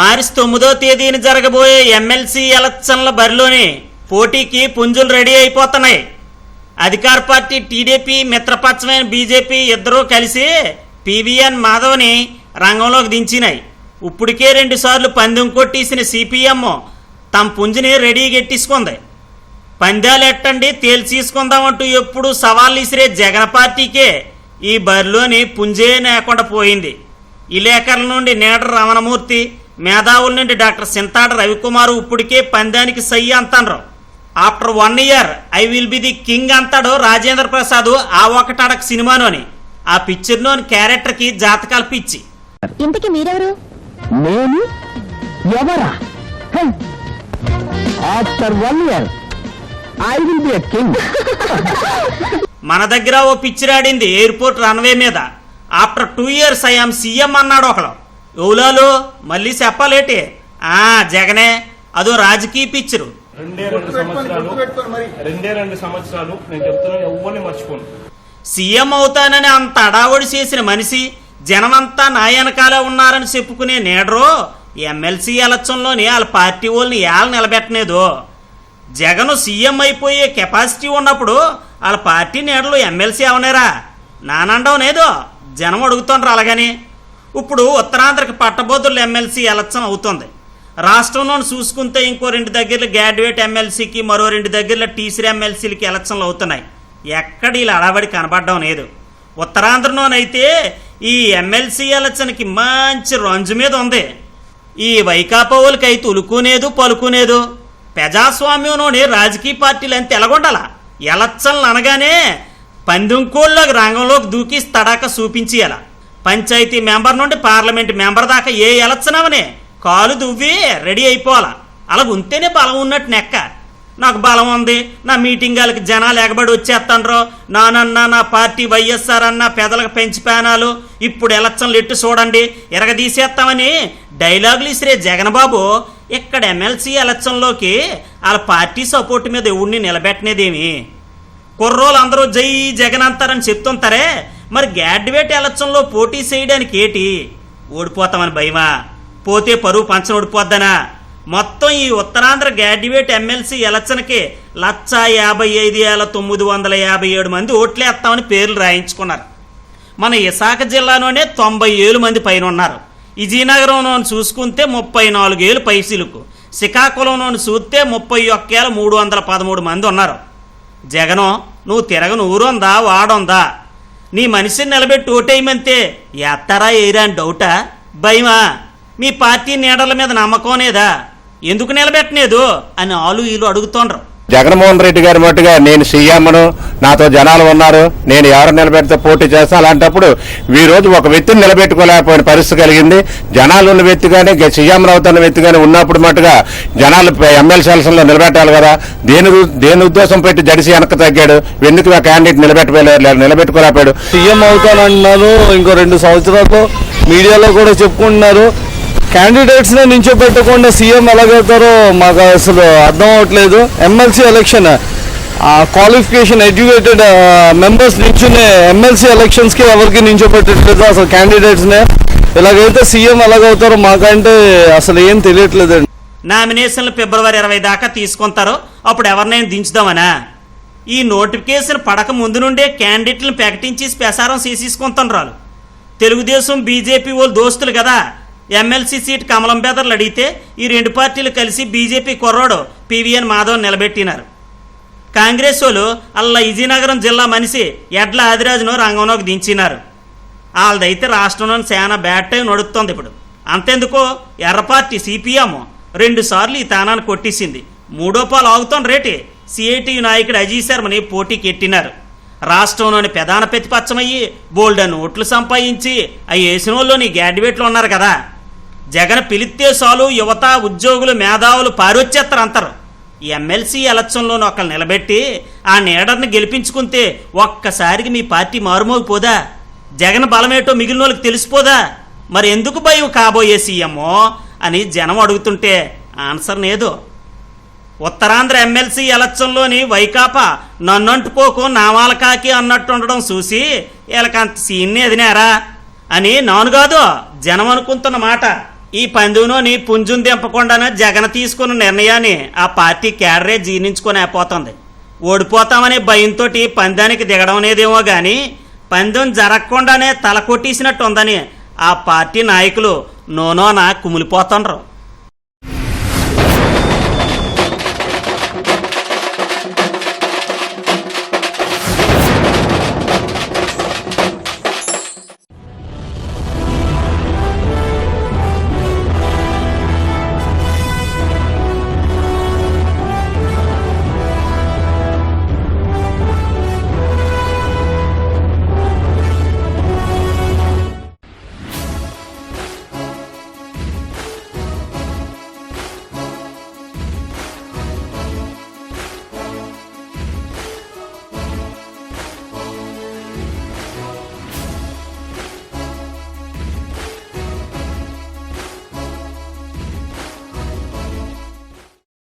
మార్చి 9వ తేదీన జరగబోయే ఎమ్మెల్సీ ఎలక్షన్ల బరిలోని పోటీకి పుంజులు రెడీ అయిపోతున్నాయి. అధికార పార్టీ టీడీపీ, మిత్రపక్షమైన బీజేపీ ఇద్దరూ కలిసి పీవీఎన్ మాధవ్ని రంగంలోకి దించినాయి. ఇప్పటికే 2 సార్లు పందెం కొట్టేసిన సిపిఎం తమ పుంజుని రెడీగా ఎట్టించుకుంది. పందాలు ఎట్టండి తేల్చేసుకుందామంటూ ఎప్పుడు సవాళ్ళు ఇసిరే జగన్ పార్టీకే ఈ బరిలోని పుంజే లేకుండా పోయింది. విలేకరుల నుండి నీడర రమణమూర్తి, మేధావుల నుండి డాక్టర్ సింతాడ రవికుమార్ ఇప్పటికే పందానికి సై అంటారు. After 1 year I will be the king అంటాడు రాజేంద్ర ప్రసాద్ ఆ ఒకటడక సినిమాలోని. ఆ పిక్చర్లోని క్యారెక్టర్కి జాతకాలు పిచ్చి. ఇంతకీ మీరెవరు? నేను ఎవరా? After 1 year I will be a king. మన దగ్గర ఓ పిక్చర్ ఆడింది ఎయిర్పోర్ట్ రన్వే మీద. ఆఫ్టర్ 2 years ఐఎమ్ సీఎం అన్నాడు ఒకడు. ఎవలాలు మళ్ళీ చెప్పాలేటి? జగనే. అదో రాజకీయ పిక్చరు. 2 సంవత్సరాలు నేను చెప్తున్నాను, ఎవరిని మర్చిపోను. సీఎం అవుతానని అంత అడావుడి చేసిన మనిషి జనమంతా నా వెనకాలే ఉన్నారని చెప్పుకునే నేడరో ఎమ్మెల్సీ ఎలక్షన్లోని వాళ్ళ పార్టీ వాళ్ళని ఏళ్ళ నిలబెట్టనేదో. జగన్ సీఎం అయిపోయే కెపాసిటీ ఉన్నప్పుడు వాళ్ళ పార్టీ నేడలు ఎమ్మెల్సీ అవనేరా నానండవనేదో జనం అడుగుతున్నారు. అలాగని ఇప్పుడు ఉత్తరాంధ్రకి పట్టబోదుల ఎమ్మెల్సీ ఎలక్షన్ అవుతుంది. రాష్ట్రంలోని చూసుకుంటే ఇంకో 2 దగ్గరలో గ్రాడ్యుయేట్ ఎమ్మెల్సీకి, మరో 2 దగ్గరలో టీసీ ఎమ్మెల్సీలకి ఎలక్షన్లు అవుతున్నాయి. ఎక్కడ ఇలా అడబడి కనబడడం లేదు. ఉత్తరాంధ్రలోనైతే ఈ ఎమ్మెల్సీ ఎలక్షన్కి మంచి రంజు మీద ఉంది. ఈ వైకాపా వాళ్ళకైతే ఉలుకునేదు పలుకునేదు. ప్రజాస్వామ్యంలోని రాజకీయ పార్టీలు అంతే ఎలాగొండాల. ఎలక్షన్లు అనగానే పందెంకోళ్ళకి రంగంలోకి దూకి తడాక చూపించేయాల. పంచాయతీ మెంబర్ నుండి పార్లమెంట్ మెంబర్ దాకా ఏ ఎలక్షన్ అవనే కాలు దువ్వి రెడీ అయిపోవాలా. అలా ఉంటేనే బలం ఉన్నట్టు నెక్క. నాకు బలం ఉంది, నా మీటింగాలకి జనాలు ఎగబడి వచ్చేస్తాండ్రో, నానన్నా నా పార్టీ వైఎస్ఆర్ అన్న పెదలకు పెంచి పేనాలు, ఇప్పుడు ఎలక్షన్లు ఎట్టు చూడండి ఎరగదీసేస్తామని డైలాగులు ఇసిరే జగన్ బాబు ఇక్కడ ఎమ్మెల్సీ ఎలక్షన్లోకి వాళ్ళ పార్టీ సపోర్ట్ మీద ఎవడిని నిలబెట్టనేదేమి. కుర్రోలు అందరూ జై జగన్ అంటారని చెప్తుంటారే, మరి గ్రాడ్యుయేట్ ఎలక్షన్లో పోటీ చేయడానికి ఏటి? ఓడిపోతామని భయమా? పోతే పరువు పంచం ఓడిపోద్దనా? మొత్తం ఈ ఉత్తరాంధ్ర గ్రాడ్యుయేట్ ఎమ్మెల్సీ ఎలక్షన్కి 155,957 మంది ఓట్లేస్తామని పేర్లు రాయించుకున్నారు. మన విశాఖ జిల్లాలోనే 90,000 మంది పైన ఉన్నారు. విజయనగరంలో చూసుకుంటే 34,000 పైసీలకు, శ్రీకాకుళంలో చూస్తే 31,313 మంది ఉన్నారు. జగను నువ్వు తిరగని ఊరుందా వాడుందా? నీ మనిషిని నిలబెట్టి ఓటేయమంతే ఎత్తారా ఏరా అని డౌటా? భయమా? మీ పార్టీ నీడల మీద నమ్మకం లేదా? ఎందుకు నిలబెట్టలేదు అని ఆలు వీళ్ళు అడుగుతుండ్రు. జగన్మోహన్ రెడ్డి గారి మట్టుగా నేను సీఎంను, నాతో జనాలు ఉన్నారు, నేను ఎవరు నిలబెడితే పోటీ చేస్తా. అలాంటప్పుడు ఈ రోజు ఒక వ్యక్తిని నిలబెట్టుకోలేకపోయిన పరిస్థితి కలిగింది. జనాలు ఉన్న వ్యక్తి కానీ సీఎం అవుతున్న వ్యక్తి కానీ ఉన్నప్పుడు మట్టుగా జనాలు ఎమ్మెల్సీ ఎలక్షన్లో నిలబెట్టాలి కదా. దేని ఉద్దేశం పెట్టి జడిసి వెనక్కి తగ్గాడు? ఎందుకు ఆ క్యాండిడేట్ నిలబెట్టుకోలేకపోయాడు? సీఎం అవుతానంటున్నారు, ఇంకో 2 సంవత్సరాలు మీడియాలో కూడా చెప్పుకుంటున్నారు. క్యాండిడేట్స్ నే నించోబెట్టకుండా సీఎం ఎలాగవుతారో మాకు అసలు అర్థం అవట్లేదు. MLC election qualification educated members నించునే ఎమ్మెల్సీ ఎలక్షన్స్ కి ఎవరికి నించోబెట్టట్లేదు అసలు క్యాండిడేట్స్ నే. ఇలాగైతే సీఎం ఎలాగవుతారో మాకంటే అసలు ఏం తెలియట్లేదండి. నామినేషన్లు ఫిబ్రవరి 20 దాకా తీసుకుంటారో అప్పుడు ఎవరినైనా దించుదామనా? ఈ నోటిఫికేషన్ పడక ముందు నుండే క్యాండిడేట్లను ప్రకటించి ప్రసారం చేసేసుకుంటున్నారు. తెలుగుదేశం బీజేపీ వాళ్ళు దోస్తులు కదా. ఎమ్మెల్సీ సీట్ కమలం బెదర్లు అడిగితే ఈ 2 పార్టీలు కలిసి బీజేపీ కుర్రోడు పీవీఎన్ మాధవ్ నిలబెట్టినారు. కాంగ్రెస్ వాళ్ళు అల్ల విజయనగరం జిల్లా మనిషి ఎడ్ల ఆదిరాజును రంగంలోకి దించినారు. వాళ్ళదైతే రాష్ట్రంలో చాలా బ్యాడ్ టైం నడుస్తుంది ఇప్పుడు. అంతెందుకో ఎర్ర పార్టీ సిపిఎం 2 సార్లు ఈ తానాన్ని కొట్టేసింది. 3వ పాలు ఆగుతాం రేటి సిఐటి నాయకుడు అజయ్ శర్మని పోటీకి ఎట్టినారు. రాష్ట్రంలోని ప్రధాన ప్రతిపక్షమయ్యి బోల్డన్ ఓట్లు సంపాదించి అవి వేసిన వాళ్ళని గ్రాడ్యుయేట్లు ఉన్నారు కదా. జగన్ పిలిస్తే చాలు యువత, ఉద్యోగులు, మేధావులు పారొచ్చేస్తారు అంటారు. ఈ ఎమ్మెల్సీ ఎలక్షన్లోని ఒకళ్ళు నిలబెట్టి ఆ నీడర్ని గెలిపించుకుంటే ఒక్కసారికి మీ పార్టీ మారుమోగిపోదా? జగన్ బలమేటో మిగిలిన వాళ్ళకి తెలిసిపోదా? మరి ఎందుకు భయం కాబోయే సీఎంఓ అని జనం అడుగుతుంటే ఆన్సర్ లేదు. ఉత్తరాంధ్ర ఎమ్మెల్సీ ఎలక్షన్లోని వైకాపా నన్నంటుకోకు నామాలకాకి అన్నట్టుండడం చూసి వీళ్ళకంత సీన్ని ఎదినారా అని నాను కాదు జనం అనుకుంటున్న మాట. ఈ పందెంలోని పుంజును దింపకుండానే జగన్ తీసుకున్న నిర్ణయాన్ని ఆ పార్టీ కేడరే జీర్ణించుకోలేకపోతుంది. ఓడిపోతామనే భయంతో పందానికి దిగడం అనేదేమో కానీ పందెం జరగకుండానే తల కొట్టేసినట్టు ఉందని ఆ పార్టీ నాయకులు నోనోన కుమిలిపోతుండ్రు.